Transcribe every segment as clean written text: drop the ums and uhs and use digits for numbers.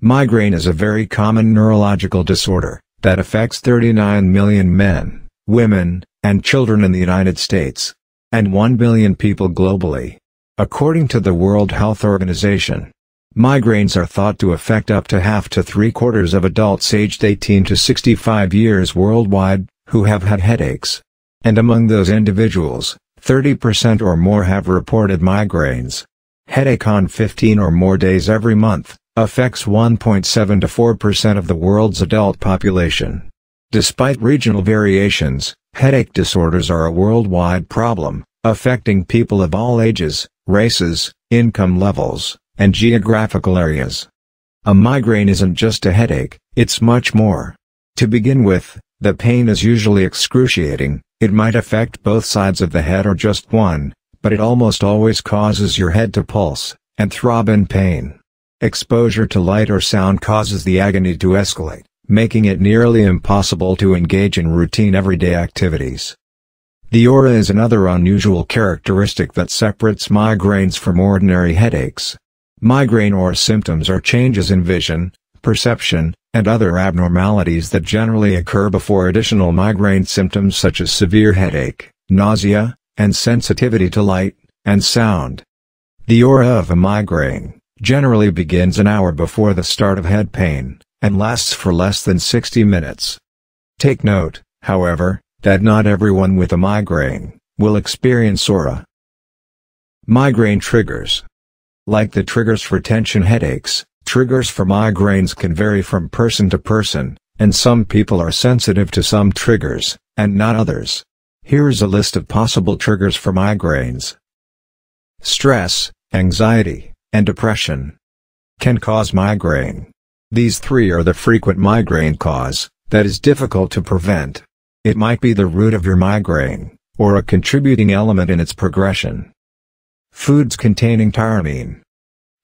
Migraine is a very common neurological disorder that affects 39 million men, women, and children in the United States, and 1 billion people globally. According to the World Health Organization, migraines are thought to affect up to half to three-quarters of adults aged 18 to 65 years worldwide, who have had headaches. And among those individuals, 30% or more have reported migraines. Headache on 15 or more days every month affects 1.7 to 4% of the world's adult population. Despite regional variations, headache disorders are a worldwide problem, affecting people of all ages, races, income levels, and geographical areas. A migraine isn't just a headache, it's much more. To begin with, the pain is usually excruciating. It might affect both sides of the head or just one, but it almost always causes your head to pulse and throb in pain. Exposure to light or sound causes the agony to escalate, making it nearly impossible to engage in routine everyday activities. The aura is another unusual characteristic that separates migraines from ordinary headaches. Migraine aura symptoms are changes in vision, perception, and other abnormalities that generally occur before additional migraine symptoms such as severe headache, nausea, and sensitivity to light and sound. The aura of a migraine generally begins an hour before the start of head pain, and lasts for less than 60 minutes. Take note, however, that not everyone with a migraine will experience aura. Migraine triggers. Like the triggers for tension headaches, triggers for migraines can vary from person to person, and some people are sensitive to some triggers, and not others. Here is a list of possible triggers for migraines. Stress, anxiety, and depression can cause migraine. These three are the frequent migraine cause that is difficult to prevent. It might be the root of your migraine, or a contributing element in its progression. Foods containing tyramine.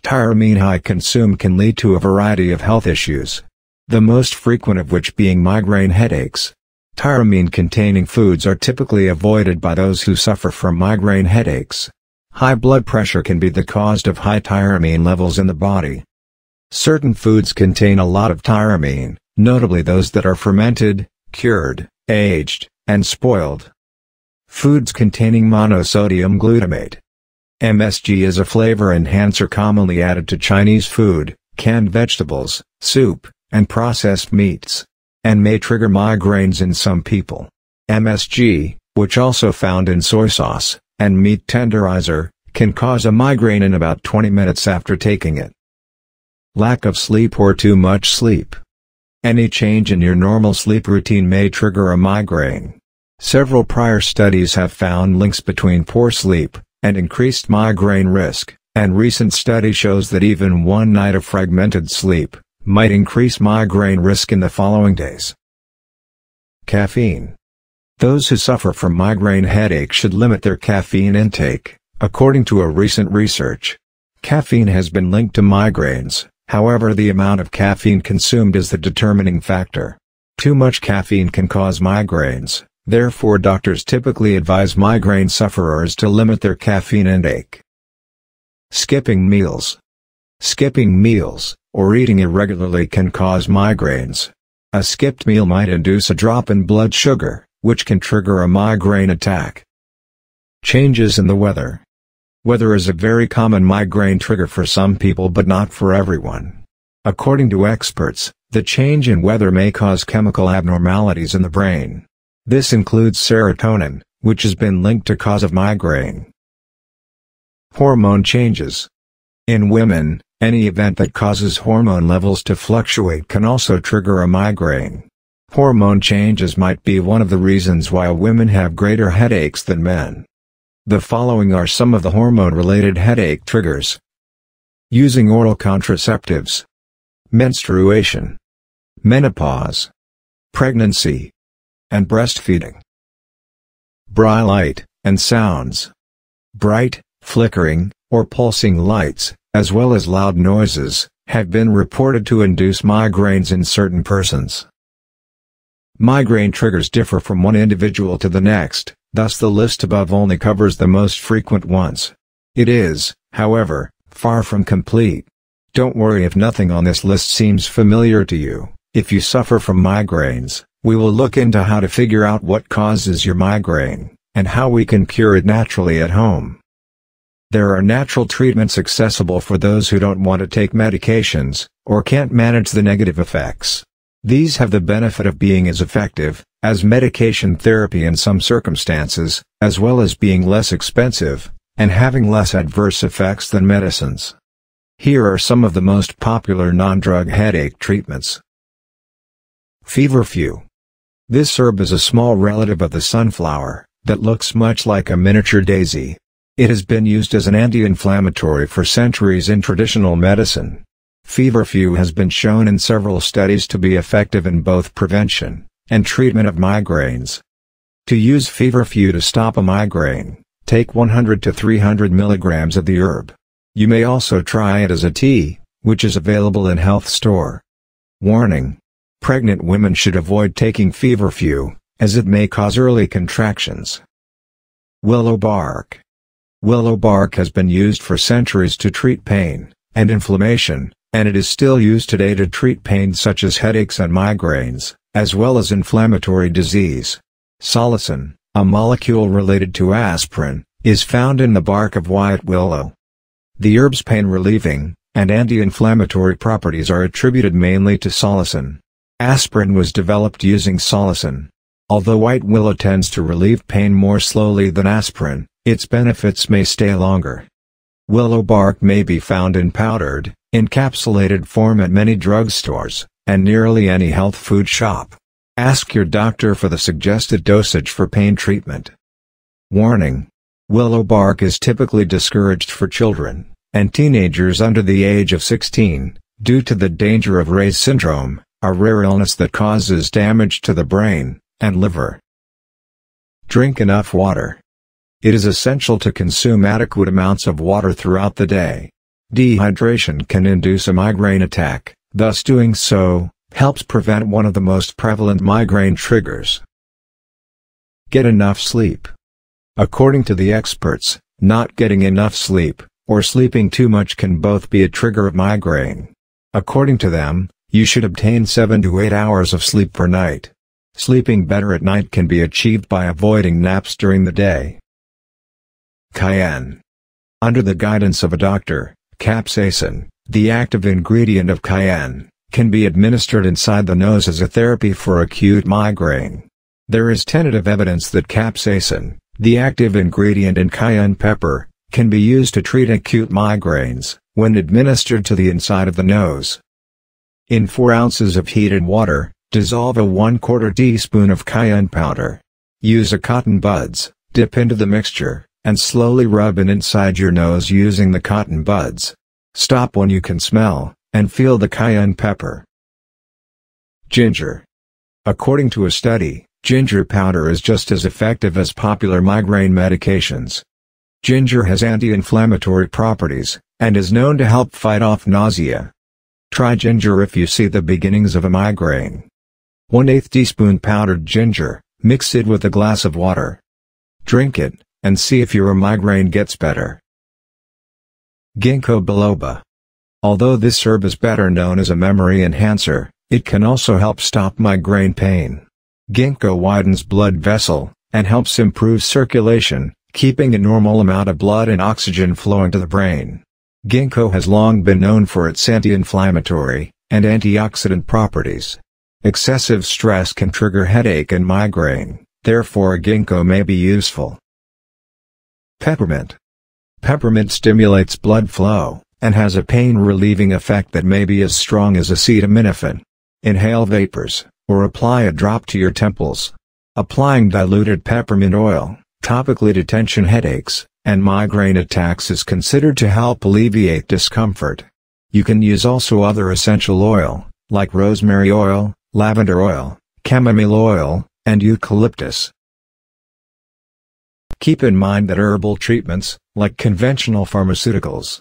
Tyramine high consume can lead to a variety of health issues, the most frequent of which being migraine headaches. Tyramine-containing foods are typically avoided by those who suffer from migraine headaches. High blood pressure can be the cause of high tyramine levels in the body. Certain foods contain a lot of tyramine, notably those that are fermented, cured, aged, and spoiled. Foods containing monosodium glutamate. MSG is a flavor enhancer commonly added to Chinese food, canned vegetables, soup, and processed meats, and may trigger migraines in some people. MSG, which also found in soy sauce and meat tenderizer, can cause a migraine in about 20 minutes after taking it. Lack of sleep or too much sleep. Any change in your normal sleep routine may trigger a migraine. Several prior studies have found links between poor sleep and increased migraine risk, and recent study shows that even one night of fragmented sleep might increase migraine risk in the following days. Caffeine. Those who suffer from migraine headache should limit their caffeine intake, according to a recent research. Caffeine has been linked to migraines, however the amount of caffeine consumed is the determining factor. Too much caffeine can cause migraines, therefore doctors typically advise migraine sufferers to limit their caffeine intake. Skipping meals. Skipping meals, or eating irregularly can cause migraines. A skipped meal might induce a drop in blood sugar, which can trigger a migraine attack. Changes in the weather. Weather is a very common migraine trigger for some people but not for everyone. According to experts, the change in weather may cause chemical abnormalities in the brain. This includes serotonin, which has been linked to cause of migraine. Hormone changes. In women, any event that causes hormone levels to fluctuate can also trigger a migraine. Hormone changes might be one of the reasons why women have greater headaches than men. The following are some of the hormone-related headache triggers. Using oral contraceptives. Menstruation. Menopause. Pregnancy. And breastfeeding. Bright light and sounds. Bright, flickering, or pulsing lights, as well as loud noises, have been reported to induce migraines in certain persons. Migraine triggers differ from one individual to the next, thus the list above only covers the most frequent ones. It is, however, far from complete. Don't worry if nothing on this list seems familiar to you. If you suffer from migraines, we will look into how to figure out what causes your migraine, and how we can cure it naturally at home. There are natural treatments accessible for those who don't want to take medications, or can't manage the negative effects. These have the benefit of being as effective as medication therapy in some circumstances, as well as being less expensive, and having less adverse effects than medicines. Here are some of the most popular non-drug headache treatments. Feverfew. This herb is a small relative of the sunflower, that looks much like a miniature daisy. It has been used as an anti-inflammatory for centuries in traditional medicine. Feverfew has been shown in several studies to be effective in both prevention and treatment of migraines. To use feverfew to stop a migraine, take 100 to 300 milligrams of the herb. You may also try it as a tea, which is available in health store. Warning: pregnant women should avoid taking feverfew, as it may cause early contractions. Willow bark. Willow bark has been used for centuries to treat pain and inflammation, and it is still used today to treat pain such as headaches and migraines, as well as inflammatory disease. Salicin, a molecule related to aspirin, is found in the bark of white willow. The herb's pain-relieving and anti-inflammatory properties are attributed mainly to salicin. Aspirin was developed using salicin. Although white willow tends to relieve pain more slowly than aspirin, its benefits may stay longer. Willow bark may be found in powdered, encapsulated form at many drugstores, and nearly any health food shop. Ask your doctor for the suggested dosage for pain treatment. Warning: willow bark is typically discouraged for children and teenagers under the age of 16, due to the danger of Ray's syndrome, a rare illness that causes damage to the brain and liver. Drink enough water. It is essential to consume adequate amounts of water throughout the day. Dehydration can induce a migraine attack, thus doing so helps prevent one of the most prevalent migraine triggers. Get enough sleep. According to the experts, not getting enough sleep, or sleeping too much can both be a trigger of migraine. According to them, you should obtain 7 to 8 hours of sleep per night. Sleeping better at night can be achieved by avoiding naps during the day. Cayenne. Under the guidance of a doctor, capsaicin, the active ingredient of cayenne, can be administered inside the nose as a therapy for acute migraine. There is tentative evidence that capsaicin, the active ingredient in cayenne pepper, can be used to treat acute migraines, when administered to the inside of the nose. In 4 ounces of heated water, dissolve a 1/4 teaspoon of cayenne powder. Use a cotton buds, dip into the mixture, and slowly rub it inside your nose using the cotton buds. Stop when you can smell and feel the cayenne pepper. Ginger. According to a study, ginger powder is just as effective as popular migraine medications. Ginger has anti-inflammatory properties, and is known to help fight off nausea. Try ginger if you see the beginnings of a migraine. 1/8 teaspoon powdered ginger, mix it with a glass of water. Drink it, and see if your migraine gets better. Ginkgo biloba. Although this herb is better known as a memory enhancer, it can also help stop migraine pain. Ginkgo widens blood vessel, and helps improve circulation, keeping a normal amount of blood and oxygen flowing to the brain. Ginkgo has long been known for its anti-inflammatory and antioxidant properties. Excessive stress can trigger headache and migraine, therefore ginkgo may be useful. Peppermint. Peppermint stimulates blood flow, and has a pain-relieving effect that may be as strong as acetaminophen. Inhale vapors, or apply a drop to your temples. Applying diluted peppermint oil, topically to tension headaches and migraine attacks is considered to help alleviate discomfort. You can use also other essential oil, like rosemary oil, lavender oil, chamomile oil, and eucalyptus. Keep in mind that herbal treatments, like conventional pharmaceuticals,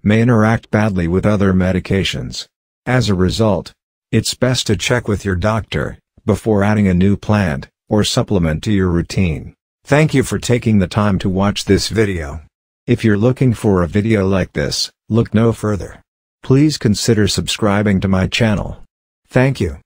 may interact badly with other medications. As a result, it's best to check with your doctor before adding a new plant or supplement to your routine. Thank you for taking the time to watch this video. If you're looking for a video like this, look no further. Please consider subscribing to my channel. Thank you.